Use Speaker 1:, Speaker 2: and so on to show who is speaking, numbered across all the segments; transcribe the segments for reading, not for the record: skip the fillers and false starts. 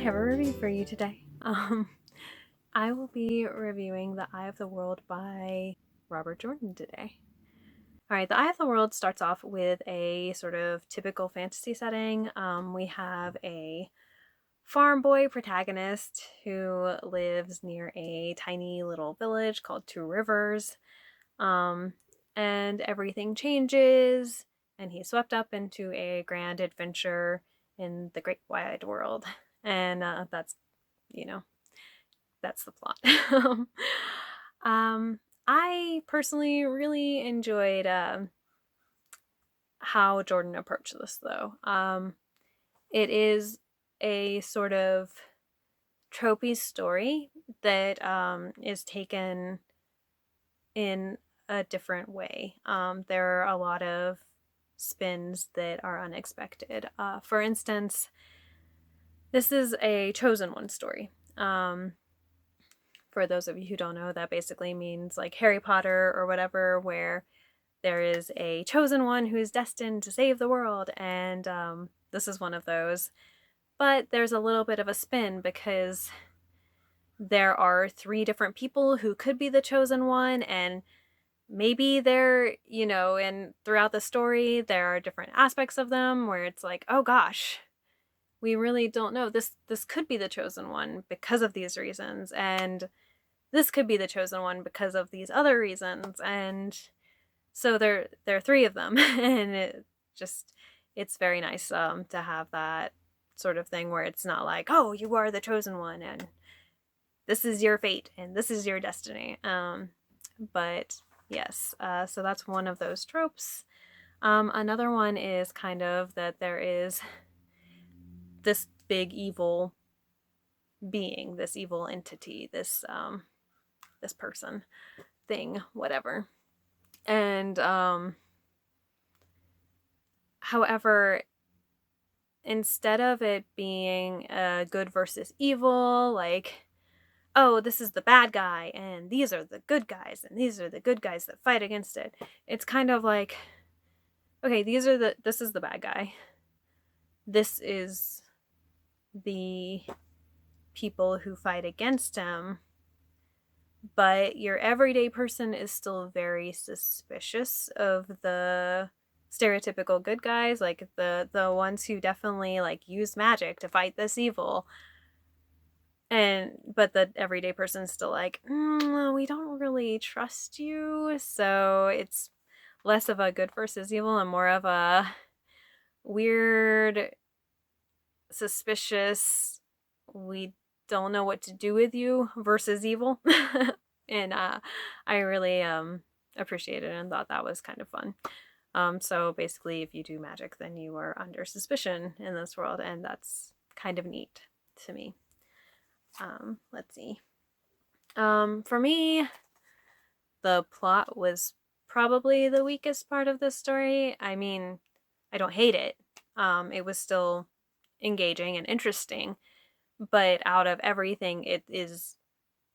Speaker 1: have a review for you today. I will be reviewing The Eye of the World by Robert Jordan today. All right, The Eye of the World starts off with a sort of typical fantasy setting. We have a farm boy protagonist who lives near a tiny little village called Two Rivers. And everything changes, and he's swept up into a grand adventure in the great wide world. And you know, that's the plot. um, I personally really enjoyed how Jordan approached this, though. It is a sort of tropey story that is taken in a different way. There are a lot of spins that are unexpected. For instance, this is a chosen one story. For those of you who don't know, that basically means like Harry Potter or whatever, where there is a chosen one who is destined to save the world, and this is one of those. But there's a little bit of a spin because there are 3 different people who could be the chosen one, and maybe they're, and throughout the story, there are different aspects of them where it's like, oh gosh, we really don't know. This could be the chosen one because of these reasons, and this could be the chosen one because of these other reasons. And so there are 3 of them, and it's very nice to have that sort of thing where it's not like, oh, you are the chosen one, and this is your fate, and this is your destiny. But yes, so that's one of those tropes. Another one is kind of that there is this big evil being, this evil entity, this person, thing, whatever. And however, instead of it being a good versus evil, like, oh, this is the bad guy, and these are the good guys, and these are the good guys that fight against it. It's kind of like, okay, this is the bad guy. This is the people who fight against him. But your everyday person is still very suspicious of the stereotypical good guys, like the ones who definitely like use magic to fight this evil. But the everyday person's still like, we don't really trust you. So it's less of a good versus evil and more of a weird, suspicious, we don't know what to do with you versus evil. And I really appreciated it and thought that was kind of fun. So basically, if you do magic, then you are under suspicion in this world, and that's kind of neat to me. Let's see. For me, the plot was probably the weakest part of this story. I mean, I don't hate it. It was still engaging and interesting, but out of everything, it is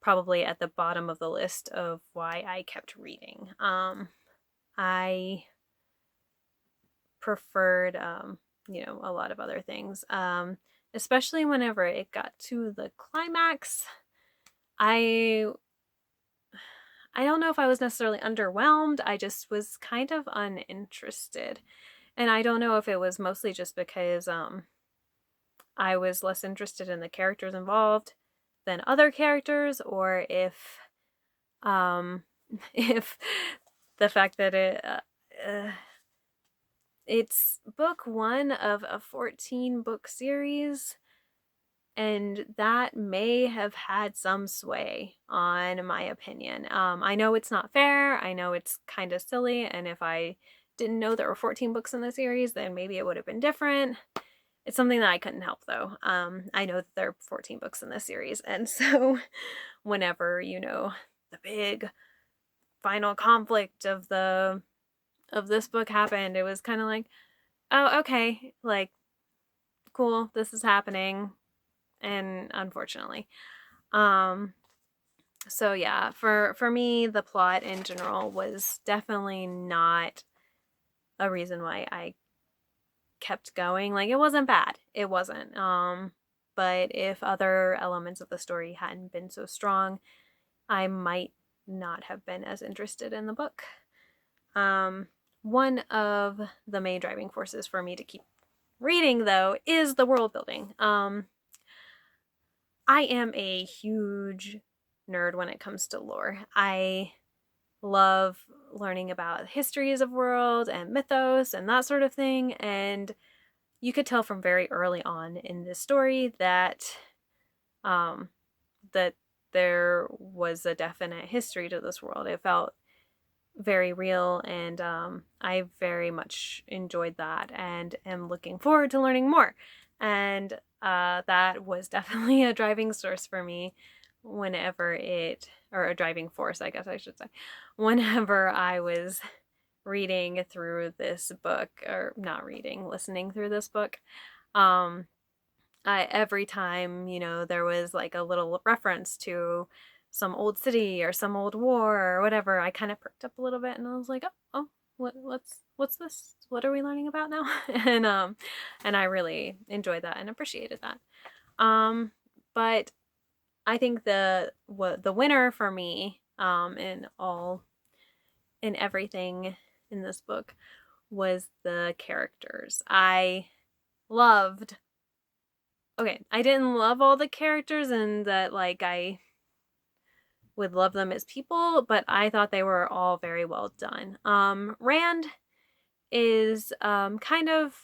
Speaker 1: probably at the bottom of the list of why I kept reading. I preferred, a lot of other things, especially whenever it got to the climax. I don't know if I was necessarily underwhelmed. I just was kind of uninterested. And I don't know if it was mostly just because I was less interested in the characters involved than other characters, or if if the fact that it's book 1 of a 14 book series, and that may have had some sway on my opinion. I know it's not fair. I know it's kind of silly, and if I didn't know there were 14 books in the series, then maybe it would have been different. It's something that I couldn't help, though. I know that there are 14 books in this series, and so whenever, the big final conflict of this book happened, it was kind of like, oh, okay, like, cool, this is happening, and unfortunately. So yeah, for me, the plot in general was definitely not a reason why I kept going. Like, it wasn't bad. It wasn't. but if other elements of the story hadn't been so strong, I might not have been as interested in the book. One of the main driving forces for me to keep reading, though, is the world building. I am a huge nerd when it comes to lore. I love learning about histories of world and mythos and that sort of thing, and you could tell from very early on in this story that that there was a definite history to this world. It felt very real, and I very much enjoyed that and am looking forward to learning more. And that was definitely a driving source for me whenever or a driving force, I guess I should say, whenever I was reading through this book, or not reading, listening through this book. Every time, there was like a little reference to some old city or some old war or whatever, I kind of perked up a little bit and I was like, oh, what's this? What are we learning about now? And I really enjoyed that and appreciated that. But I think the winner for me, in everything in this book, was the characters. I didn't love all the characters, and that like I would love them as people, but I thought they were all very well done. Rand is kind of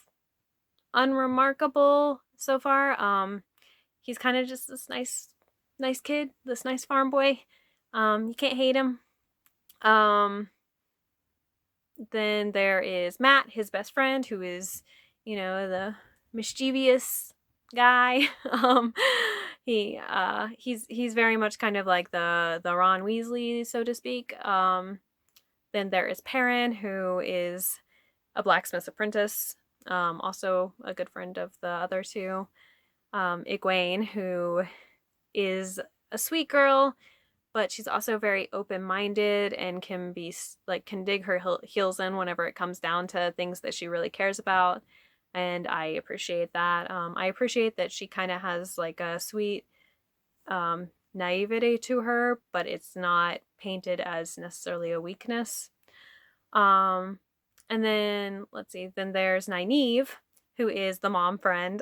Speaker 1: unremarkable so far. He's kind of just this nice kid, this nice farm boy. You can't hate him. Then there is Mat, his best friend, who is, the mischievous guy. He's very much kind of like the Ron Weasley, so to speak. Then there is Perrin, who is a blacksmith's apprentice, also a good friend of the other two. Egwene, who is a sweet girl, but she's also very open-minded and can dig her heels in whenever it comes down to things that she really cares about. And I appreciate that. I appreciate that she kind of has like a sweet naivety to her, but it's not painted as necessarily a weakness. And then let's see, then there's Nynaeve, who is the mom friend.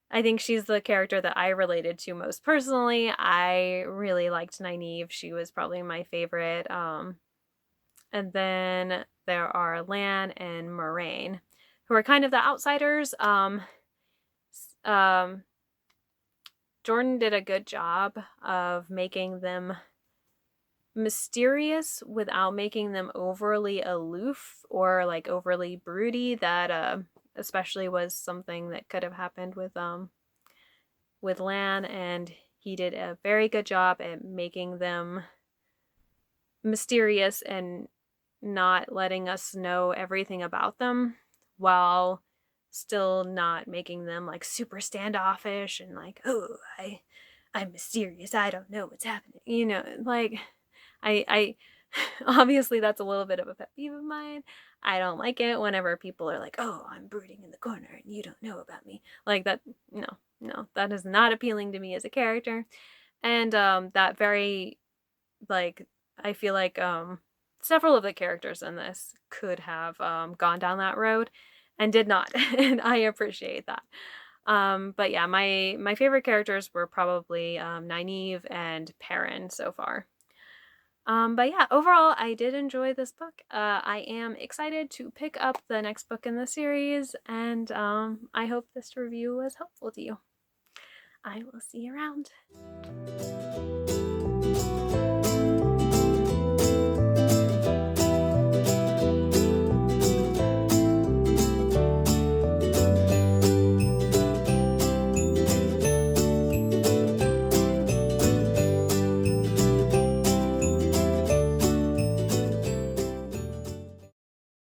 Speaker 1: I think she's the character that I related to most personally. I really liked Nynaeve. She was probably my favorite. And then there are Lan and Moraine, who are kind of the outsiders. Jordan did a good job of making them mysterious without making them overly aloof or like overly broody. That especially was something that could have happened with Lan, and he did a very good job at making them mysterious and not letting us know everything about them, while still not making them like super standoffish and like, oh, I'm mysterious, I don't know what's happening, like I obviously that's a little bit of a pet peeve of mine. I don't like it whenever people are like, oh, I'm brooding in the corner and you don't know about me. Like that, no, that is not appealing to me as a character. And that very, like, I feel like several of the characters in this could have gone down that road and did not. And I appreciate that. But yeah, my favorite characters were probably Nynaeve and Perrin so far. But yeah, overall, I did enjoy this book. I am excited to pick up the next book in the series, and I hope this review was helpful to you. I will see you around.